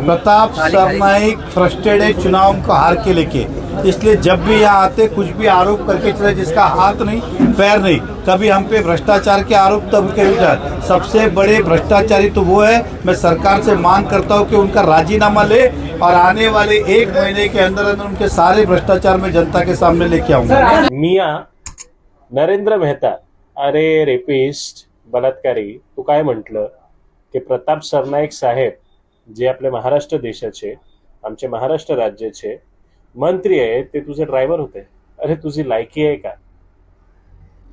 Pratap Sarnaik frustrated है चुनाव को हार के लेके, इसलिए जब भी यहाँ आते कुछ भी आरोप करके चले जिसका हाथ नहीं पैर नहीं। कभी हम पे भ्रष्टाचार के आरोप तब के विचार, सबसे बड़े भ्रष्टाचारी तो वो है। मैं सरकार से मांग करता हूँ कि उनका राजीनामा ले और आने वाले 1 महीने के अंदर अंदर उनके सारे भ्रष्टाचार में जनता के सामने लेके आऊंगा। मिया नरेंद्र मेहता, अरे रेपिस्ट बलात्कारी, तू काय म्हटलं की प्रताप सरनाईक साहेब जे आपल्या महाराष्ट्र देशाचे, आमचे महाराष्ट्र राज्याचे मंत्री आहेत, ते तुझे ड्रायव्हर होते। अरे तुझी लायकी आहे का?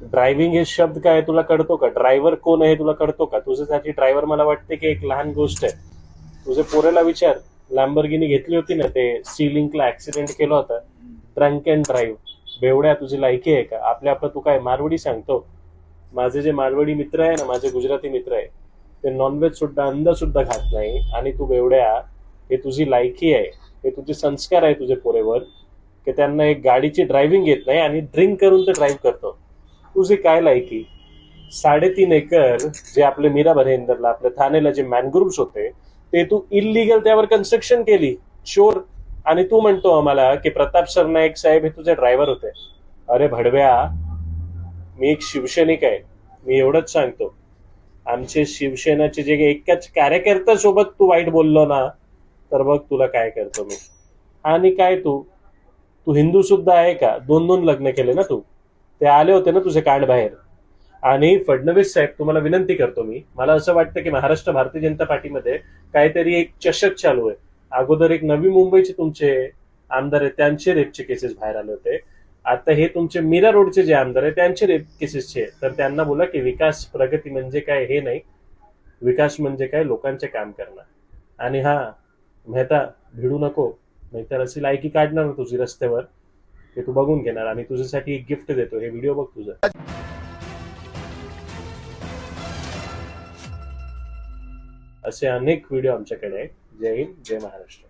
ड्रायव्हिंग हे शब्द काय तुला कळतो का? ड्रायव्हर कोण आहे तुला कळतो का? तुझ्यासाठी ड्रायव्हर मला वाटते की एक लहान गोष्ट आहे। तुझे पोरेला विचार, लॅम्बोर्गिनी घेतली होती ना, ते सी लिंकला ऍक्सिडेंट केला होता, ड्रंक अँड ड्राईव्ह। बेवड्या, तुझी लायकी आहे का? आपलं तू काय मारवाडी सांगतो? माझे जे मारवाडी मित्र आहे ना, माझे गुजराती मित्र आहे, ते नॉनव्हेज सुद्धा अंडा सुद्धा खात नाही। आणि तू बेवड्या, हे तुझी लायकी आहे, हे तुझे संस्कार आहे तुझे पोरेवर की त्यांना एक गाडीची ड्रायव्हिंग येत नाही आणि ड्रिंक करून ते ड्राईव्ह करतो। तुझी काय लायकी? 3.5 एकर जे आपले मीरा भाईंदरला, आपल्या ठाणेला जे मॅनग्रुव्स होते, ते तू इलिगल त्यावर कन्स्ट्रक्शन केली, शोर। आणि तू म्हणतो आम्हाला की प्रताप सरनाईक साहेब हे तुझे ड्रायव्हर होते। अरे भडव्या, मी एक शिवसैनिक आहे, मी एवढंच सांगतो, आमचे शिवसेनाचे जे एकाच कार्यकर्त्यासोबत तू वाईट बोललो ना, तर बघ तुला काय करतो मी। आणि काय तू हिंदू सुद्धा आहे का? 2 लग्न केले ना तू, ते आले होते ना तुझे कांड बाहेर। आणि फडणवीस साहेब, तुम्हाला विनंती करतो मी, मला असं वाटतं की महाराष्ट्र भारतीय जनता पार्टीमध्ये काहीतरी एक चषक चालू आहे। अगोदर एक नवी मुंबईचे तुमचे आमदार आहेत, त्यांचे रेपचे केसेस बाहेर आले होते। आता हे तुमचे मीरा रोडचे जे आमदार आहेत त्यांचे रेप केसेसचे, तर त्यांना बोला की विकास प्रगती म्हणजे काय हे नाही, विकास म्हणजे काय लोकांचे काम करणं। आणि हा मेहता, भिडू नको, नाहीतर अशी लायकी काढणार ना तुझी रस्त्यावर, हे तू बघून घेणार। आणि तुझ्यासाठी एक गिफ्ट देतो, हे व्हिडिओ बघ तुझा। असे अनेक व्हिडिओ आमच्याकडे आहेत। जय हिंद, जय महाराष्ट्र।